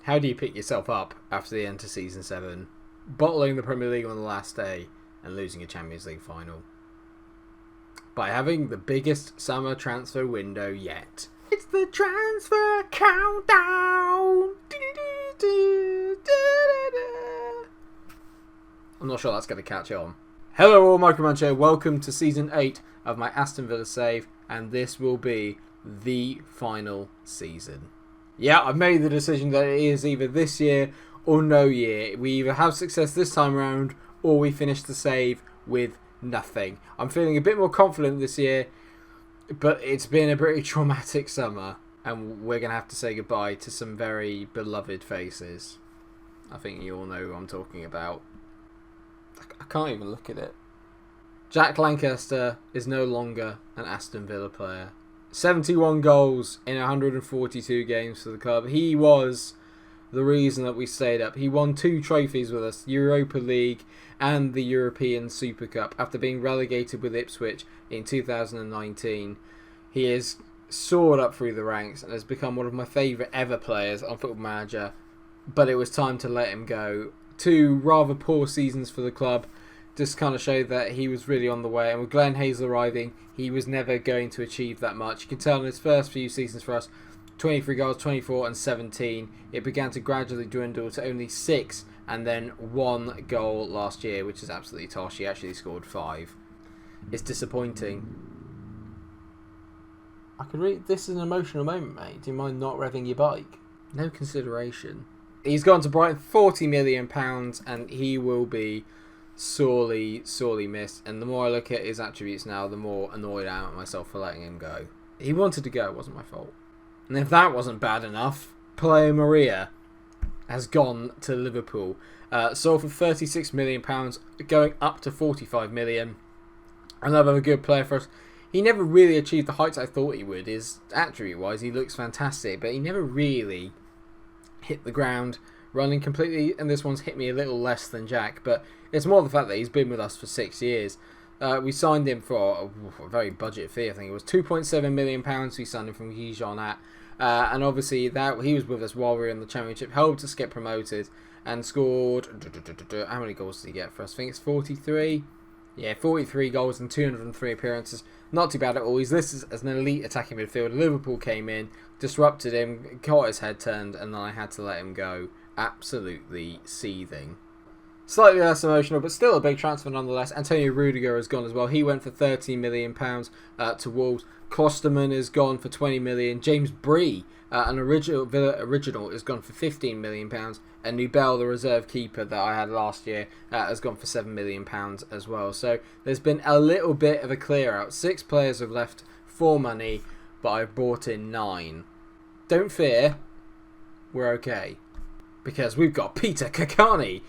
How do you pick yourself up after the end of Season 7, bottling the Premier League on the last day and losing a Champions League final? By having the biggest summer transfer window yet. It's the transfer countdown. I'm not sure that's going to catch on. Hello all, MikeRo Munch here. Welcome to Season 8 of my Aston Villa save, and this will be the final season. Yeah, I've made the decision that it is either this year or no year. We either have success this time around or we finish the save with nothing. I'm feeling a bit more confident this year, but it's been a pretty traumatic summer and we're going to have to say goodbye to some very beloved faces. I think you all know who I'm talking about. I can't even look at it. Jack Lancaster is no longer an Aston Villa player. 71 goals in 142 games for the club. He was the reason that we stayed up. He won 2 trophies with us, Europa League and the European Super Cup, after being relegated with Ipswich in 2019. He has soared up through the ranks and has become one of my favourite ever players on Football Manager, but it was time to let him go. 2 rather poor seasons for the club just kind of showed that he was really on the way, and with Glenn Hazel arriving, he was never going to achieve that much. You can tell in his first few seasons for us, 23 goals, 24 and 17. It began to gradually dwindle to only 6 and then 1 goal last year, which is absolutely tosh. He actually scored 5. It's disappointing. I could read, this is an emotional moment, mate. Do you mind not revving your bike? No consideration. He's gone to Brighton, £40 million, and he will be sorely missed. And the more I look at his attributes now, the more annoyed I am at myself for letting him go. He wanted to go, it wasn't my fault. And if that wasn't bad enough, Player Maria has gone to Liverpool. Sold for £36 million, going up to £45 million. Another good player for us. He never really achieved the heights I thought he would. His attribute-wise, he looks fantastic, but he never really hit the ground running completely, and this one's hit me a little less than Jack, but it's more the fact that he's been with us for 6 years. We signed him for a very budget fee. I think it was £2.7 million we signed him from Gijon at, and obviously that he was with us while we were in the Championship, helped us get promoted, and scored, how many goals did he get for us? I think it's 43. Yeah, 43 goals and 203 appearances. Not too bad at all. He's listed as an elite attacking midfielder. Liverpool came in, disrupted him, got his head turned, and then I had to let him go. Absolutely seething. Slightly less emotional, but still a big transfer nonetheless. Antonio Rudiger has gone as well. He went for £13 million to Wolves. Klosterman is gone for £20 million. James Bree, an original Villa original, is gone for £15 million. And Nubel, the reserve keeper that I had last year, has gone for £7 million as well. So there's been a little bit of a clear out. 6 players have left for money, but I've brought in 9. Don't fear, we're okay. Because we've got Peter Kakani.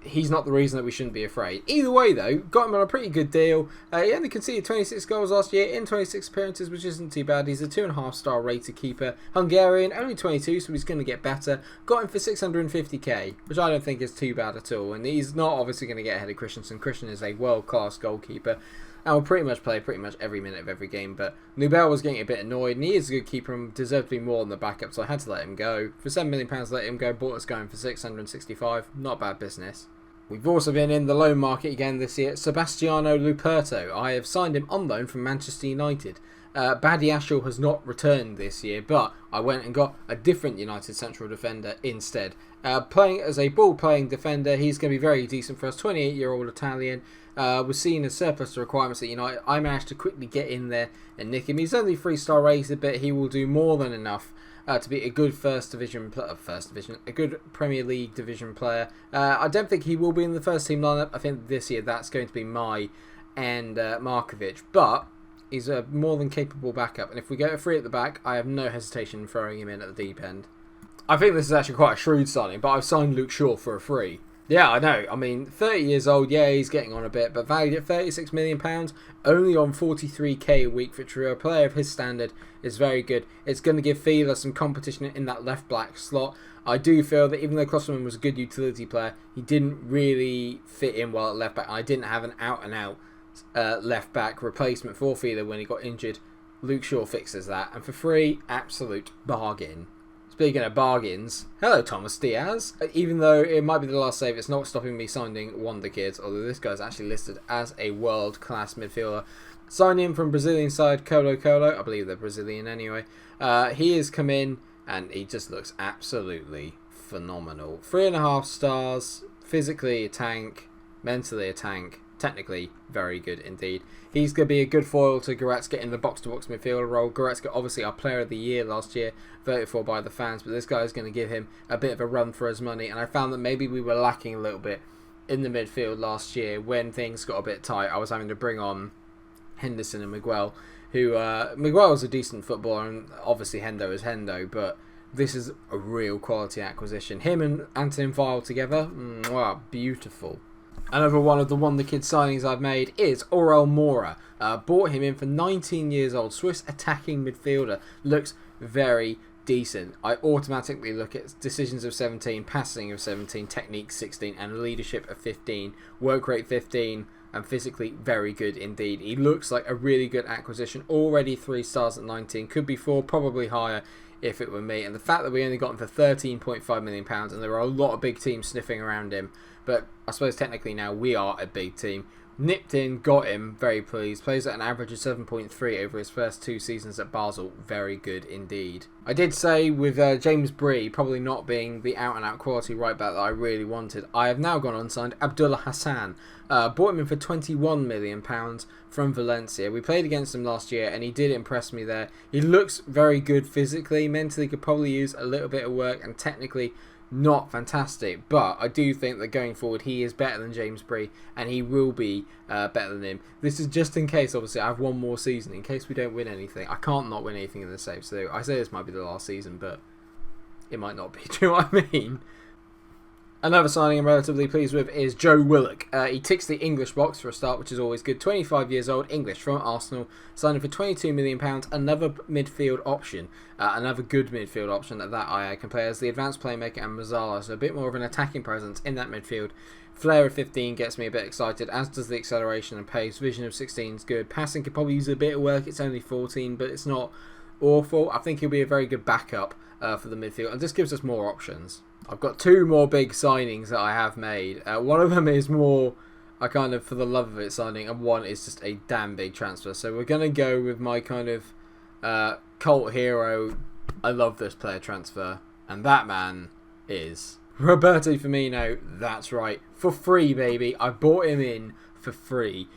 He's not the reason that we shouldn't be afraid. Either way, though, got him on a pretty good deal. He only conceded 26 goals last year in 26 appearances, which isn't too bad. He's a 2.5-star rated keeper. Hungarian, only 22, so he's going to get better. Got him for 650k, which I don't think is too bad at all. And he's not obviously going to get ahead of Christensen. Christian is a world-class goalkeeper and will pretty much play pretty much every minute of every game. But Nubel was getting a bit annoyed, and he is a good keeper and deserved to be more than the backup, so I had to let him go. For £7 million, let him go. Bought us going for 665. Not bad business. We've also been in the loan market again this year. Sebastiano Luperto. I have signed him on loan from Manchester United. Badiashile has not returned this year, but I went and got a different United central defender instead. Playing as a ball-playing defender, he's going to be very decent for us. 28-year-old Italian. Was seen as surplus to requirements at United. I managed to quickly get in there and nick him. He's only 3-star rated, but he will do more than enough to be a good a good Premier League division player. I don't think he will be in the first team lineup. I think this year that's going to be Mai and Markovic, but he's a more than capable backup. And if we go free at the back, I have no hesitation in throwing him in at the deep end. I think this is actually quite a shrewd signing, but I've signed Luke Shaw for a free. Yeah, I know. I mean, 30 years old, yeah, he's getting on a bit, but valued at £36 million, only on 43k a week, which for a player of his standard is very good. It's going to give Fila some competition in that left-back slot. I do feel that even though Klosterman was a good utility player, he didn't really fit in well at left-back. I didn't have an out-and-out left-back replacement for Fila when he got injured. Luke Shaw fixes that, and for free, absolute bargain. Speaking of bargains, hello Thomas Diaz. Even though it might be the last save, it's not stopping me signing Wonder Kids, although this guy's actually listed as a world-class midfielder. Signed in from Brazilian side Colo Colo, I believe they're Brazilian anyway. He has come in and he just looks absolutely phenomenal. 3.5 stars, physically a tank, mentally a tank, technically very good indeed. He's going to be a good foil to Goretzka in the box-to-box midfielder role. Goretzka, obviously our player of the year last year, voted for by the fans, but this guy is going to give him a bit of a run for his money, and I found that maybe we were lacking a little bit in the midfield last year when things got a bit tight. I was having to bring on Henderson and Miguel, who Miguel is a decent footballer, and obviously Hendo is Hendo, but this is a real quality acquisition. Him and Antonin Vile together, wow, beautiful. Another one of the Wonder Kids signings I've made is Aurel Mora. Bought him in for 19 years old. Swiss attacking midfielder. Looks very decent. I automatically look at decisions of 17, passing of 17, technique 16, and leadership of 15. Work rate 15, and physically very good indeed. He looks like a really good acquisition. Already 3 stars at 19. Could be 4, probably higher if it were me. And the fact that we only got him for £13.5 million, and there are a lot of big teams sniffing around him, but I suppose technically now we are a big team. Nipped in, got him, very pleased. Plays at an average of 7.3 over his first 2 seasons at Basel. Very good indeed. I did say with James Bree probably not being the out-and-out quality right-back that I really wanted, I have now gone on signed Abdullah Hassan. Bought him in for £21 million from Valencia. We played against him last year and he did impress me there. He looks very good physically. Mentally could probably use a little bit of work, and technically not fantastic, but I do think that going forward he is better than James Bree, and he will be better than him. This is just in case, obviously, I have one more season in case we don't win anything. I can't not win anything in the save, so I say this might be the last season, but it might not be. Do you know what I mean? Another signing I'm relatively pleased with is Joe Willock. He ticks the English box for a start, which is always good. 25 years old, English, from Arsenal. Signed for £22 million. Another midfield option. Another good midfield option that I can play as the advanced playmaker and Mazzala. So a bit more of an attacking presence in that midfield. Flair of 15 gets me a bit excited, as does the acceleration and pace. Vision of 16 is good. Passing could probably use a bit of work. It's only 14, but it's not awful. I think he'll be a very good backup for the midfield, and this gives us more options. I've got 2 more big signings that I have made. One of them is more a kind of for the love of it signing, and one is just a damn big transfer. So we're going to go with my kind of cult hero. I love this player transfer, and that man is Roberto Firmino. That's right, for free, baby. I bought him in for free.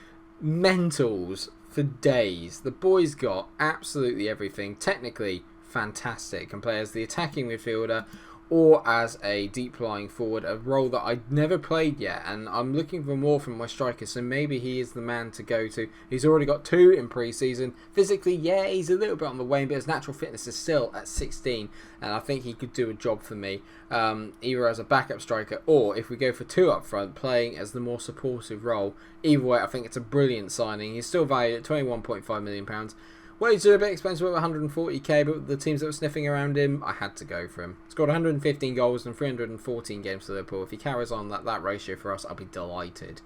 Mentals for days. The boy's got absolutely everything. Technically fantastic. Can play as the attacking midfielder or as a deep lying forward, a role that I'd never played yet, and I'm looking for more from my striker, so maybe he is the man to go to. He's already got 2 in pre-season. Physically, yeah, he's a little bit on the wane, but his natural fitness is still at 16, and I think he could do a job for me, either as a backup striker, or if we go for 2 up front, playing as the more supportive role. Either way, I think it's a brilliant signing. He's still valued at £21.5 million. Wages are a bit expensive at 140k, but the teams that were sniffing around him, I had to go for him. Scored 115 goals and 314 games for Liverpool. If he carries on that ratio for us, I'll be delighted.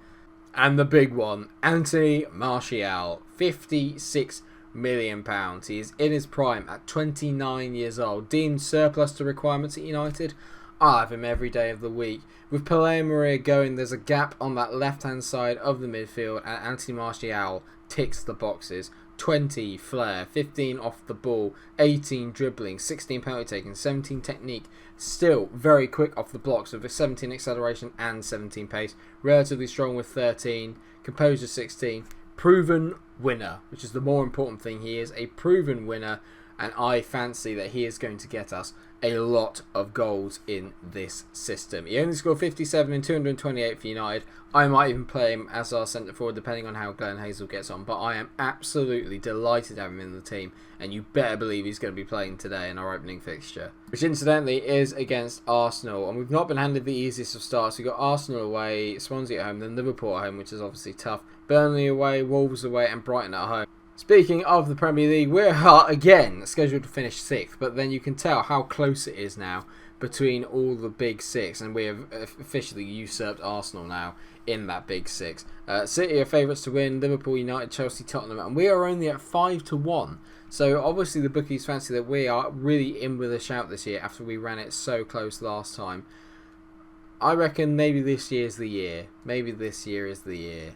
And the big one, Anthony Martial, £56 million. He is in his prime at 29 years old. Deemed surplus to requirements at United. I'll have him every day of the week. With Pelé Maria going, there's a gap on that left-hand side of the midfield, and Anthony Martial ticks the boxes. 20 flair, 15 off the ball, 18 dribbling, 16 penalty taking, 17 technique. Still very quick off the blocks with a 17 acceleration and 17 pace. Relatively strong with 13, composure 16. Proven winner, which is the more important thing. He is a proven winner, and I fancy that he is going to get us a lot of goals in this system. He only scored 57 and 228 for United. I might even play him as our centre forward depending on how Glenn Hazel gets on, but I am absolutely delighted to have him in the team, and you better believe he's going to be playing today in our opening fixture, which incidentally is against Arsenal, and we've not been handed the easiest of starts. We've got Arsenal away, Swansea at home, then Liverpool at home, which is obviously tough, Burnley away, Wolves away, and Brighton at home. Speaking of the Premier League, we're again scheduled to finish 6th, but then you can tell how close it is now between all the big 6, and we have officially usurped Arsenal now in that big 6. City are favourites to win, Liverpool, United, Chelsea, Tottenham, and we are only at 5-1. So obviously the bookies fancy that we are really in with a shout this year after we ran it so close last time. I reckon maybe this year's the year. Maybe this year is the year.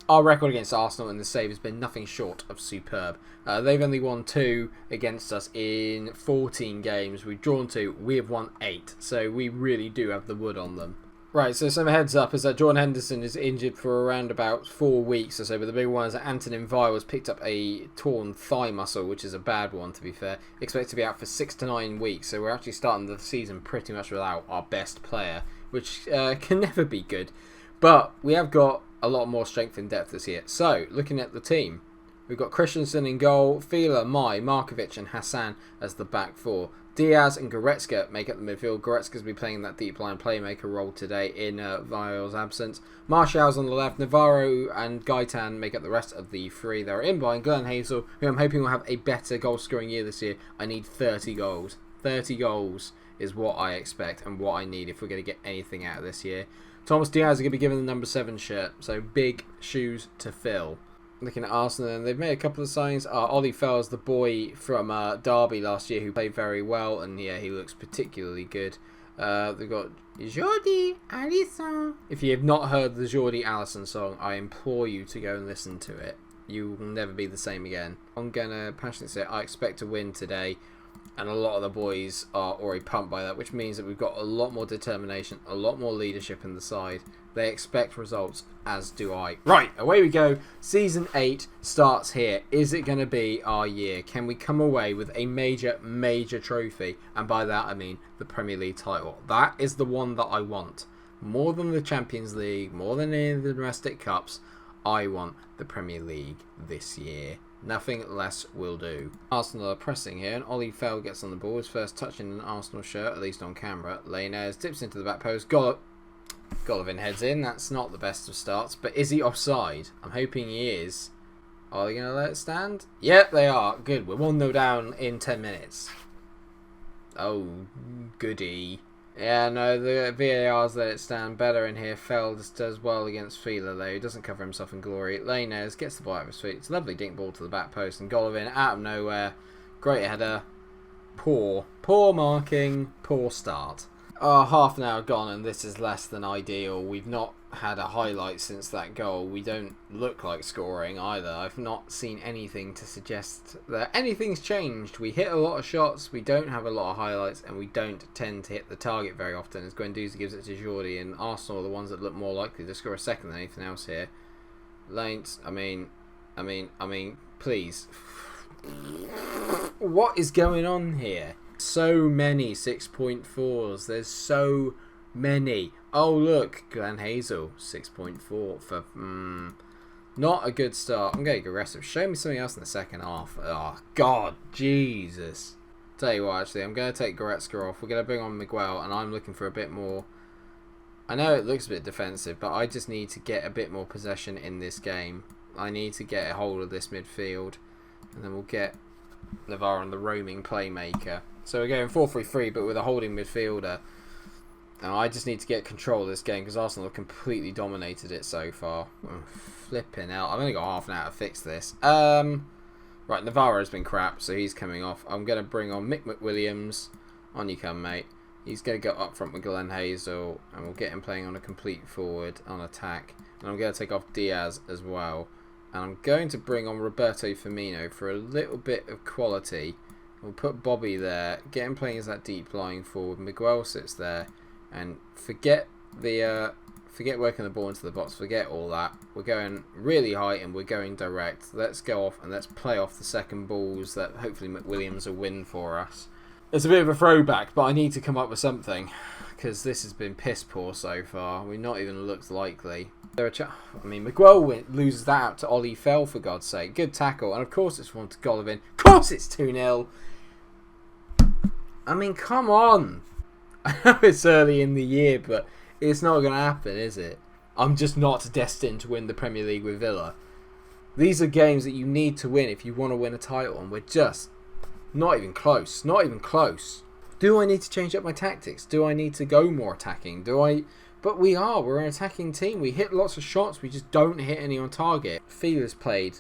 Our record against Arsenal in the save has been nothing short of superb. They've only won 2 against us in 14 games. We've drawn 2. We have won 8. So we really do have the wood on them. Right, so some heads up is that Jordan Henderson is injured for around about 4 weeks or so. But the big one is that Antonin Viles picked up a torn thigh muscle, which is a bad one to be fair. Expected to be out for 6 to 9 weeks. So we're actually starting the season pretty much without our best player, which can never be good. But we have got a lot more strength and depth this year. So, looking at the team, we've got Christensen in goal, Fila, Markovic and Hassan as the back 4. Diaz and Goretzka make up the midfield. Goretzka's be playing that deep line playmaker role today in Vial's absence. Martial's on the left. Navarro and Gaitan make up the rest of the 3. They're in behind Glenn Hazel, who I'm hoping will have a better goal scoring year this year. I need 30 goals. 30 goals is what I expect and what I need if we're going to get anything out of this year. Thomas Diaz is going to be given the number 7 shirt, so big shoes to fill. Looking at Arsenal, and they've made a couple of signings. Ollie Fell's the boy from Derby last year who played very well, and yeah, he looks particularly good. They've got Jordi Alisson. If you have not heard the Jordi Alisson song, I implore you to go and listen to it. You will never be the same again. I'm going to passionately say I expect to win today. And a lot of the boys are already pumped by that, which means that we've got a lot more determination, a lot more leadership in the side. They expect results, as do I. Right, away we go. Season 8 starts here. Is it going to be our year? Can we come away with a major, major trophy? And by that I mean the Premier League title. That is the one that I want. More than the Champions League, more than any of the domestic cups, I want the Premier League this year. Nothing less will do. Arsenal are pressing here, and Ollie Fell gets on the ball. His first touch in an Arsenal shirt, at least on camera. Lainez dips into the back post. Golovin heads in. That's not the best of starts, but is he offside? I'm hoping he is. Are they going to let it stand? Yep, they are. Good. We're 1-0 down in 10 minutes. Oh, goody. Yeah, no, the VAR's let it stand better in here. Fell just does well against Fila, though. He doesn't cover himself in glory. Lainez gets the ball out of his feet. It's a lovely dink ball to the back post. And Golovin out of nowhere. Great header. Poor marking. Poor start. Half an hour gone, and this is less than ideal. We've not had a highlight since that goal. We don't look like scoring either. I've not seen anything to suggest that anything's changed. We hit a lot of shots, we don't have a lot of highlights, and we don't tend to hit the target very often, as Guendouzi gives it to Jordi, and Arsenal are the ones that look more likely to score a second than anything else here. Lanes, I mean, please. What is going on here? So many 6.4s. There's so many. Oh look, Glenn Hazel 6.4 for not a good start. I'm getting aggressive. Show me something else in the second half. Oh God, Jesus. Tell you what, actually, I'm going to take Goretzka off. We're going to bring on Miguel, and I'm looking for a bit more. I know it looks a bit defensive, but I just need to get a bit more possession in this game. I need to get a hold of this midfield, and then we'll get Navarro and the roaming playmaker. So we're going 4-3-3, but with a holding midfielder. And I just need to get control of this game because Arsenal have completely dominated it so far. Flipping out. I've only got half an hour to fix this. Right, Navarro's been crap, so he's coming off. I'm going to bring on Mick McWilliams. On you come, mate. He's going to go up front with Glenn Hazel, and we'll get him playing on a complete forward on attack. And I'm going to take off Diaz as well. And I'm going to bring on Roberto Firmino for a little bit of quality. We'll put Bobby there, get him playing as that deep lying forward. Miguel sits there, and forget working the ball into the box. Forget all that. We're going really high and we're going direct. Let's go off and let's play off the second balls that hopefully McWilliams will win for us. It's a bit of a throwback, but I need to come up with something because this has been piss poor so far. We've not even looked likely. Miguel loses that out to Ollie Fell, for God's sake. Good tackle, and of course it's one to Golovin. Of course it's 2-0. I mean, come on. I know it's early in the year, but it's not going to happen, is it? I'm just not destined to win the Premier League with Villa. These are games that you need to win if you want to win a title, and we're just not even close. Not even close. Do I need to change up my tactics? Do I need to go more attacking? But we're an attacking team. We hit lots of shots, we just don't hit any on target. Feela's played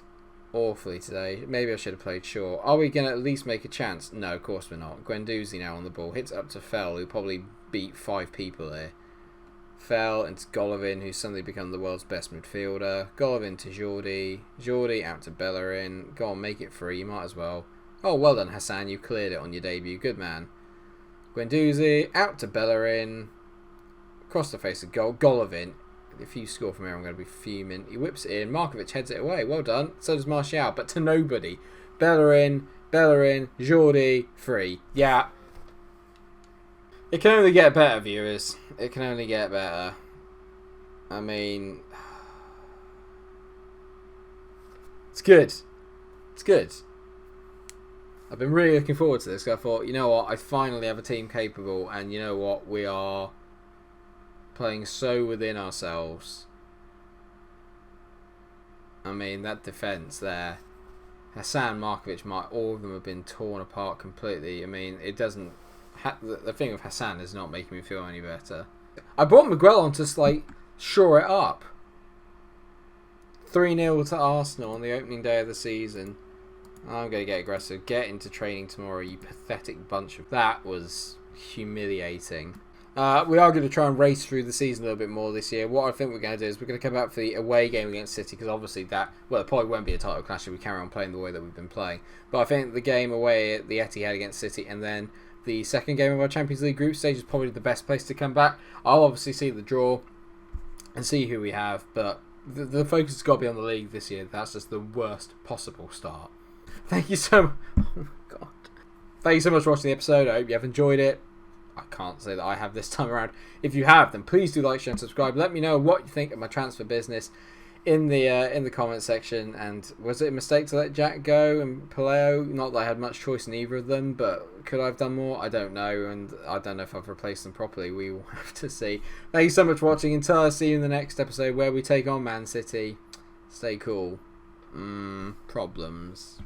awfully today. Maybe I should have played Shaw. Are we going to at least make a chance? No, of course we're not. Guendouzi now on the ball. Hits up to Fell, who probably beat 5 people here. Fell into Golovin, who's suddenly become the world's best midfielder. Golovin to Jordi. Jordi out to Bellerin. Go on, make it free. You might as well. Oh, well done, Hassan. You cleared it on your debut. Good man. Guendouzi out to Bellerin. Across the face of goal. Golovin. If you score from here, I'm going to be fuming. He whips it in. Markovic heads it away. Well done. So does Martial, but to nobody. Bellerin, Jordi, free. Yeah. It can only get better, viewers. It can only get better. I mean, it's good. It's good. I've been really looking forward to this. I thought, you know what? I finally have a team capable, and you know what? We are playing so within ourselves. I mean, that defence there. Hassan, Markovic, all of them have been torn apart completely. I mean, it doesn't... the thing with Hassan is not making me feel any better. I brought Miguel on to, shore it up. 3-0 to Arsenal on the opening day of the season. I'm going to get aggressive. Get into training tomorrow, you pathetic bunch of... That was humiliating. We are going to try and race through the season a little bit more this year. What I think we're going to do is we're going to come out for the away game against City, because obviously it probably won't be a title clash if we carry on playing the way that we've been playing. But I think the game away at the Etihad against City, and then the second game of our Champions League group stage is probably the best place to come back. I'll obviously see the draw and see who we have, but the focus has got to be on the league this year. That's just the worst possible start. Thank you so much. Oh my God. Thank you so much for watching the episode. I hope you have enjoyed it. I can't say that I have this time around. If you have, then please do like, share, and subscribe. Let me know what you think of my transfer business in the comment section. And was it a mistake to let Jack go and Paleo? Not that I had much choice in either of them, but could I have done more? I don't know, and I don't know if I've replaced them properly. We will have to see. Thank you so much for watching. Until I see you in the next episode where we take on Man City. Stay cool. Problems.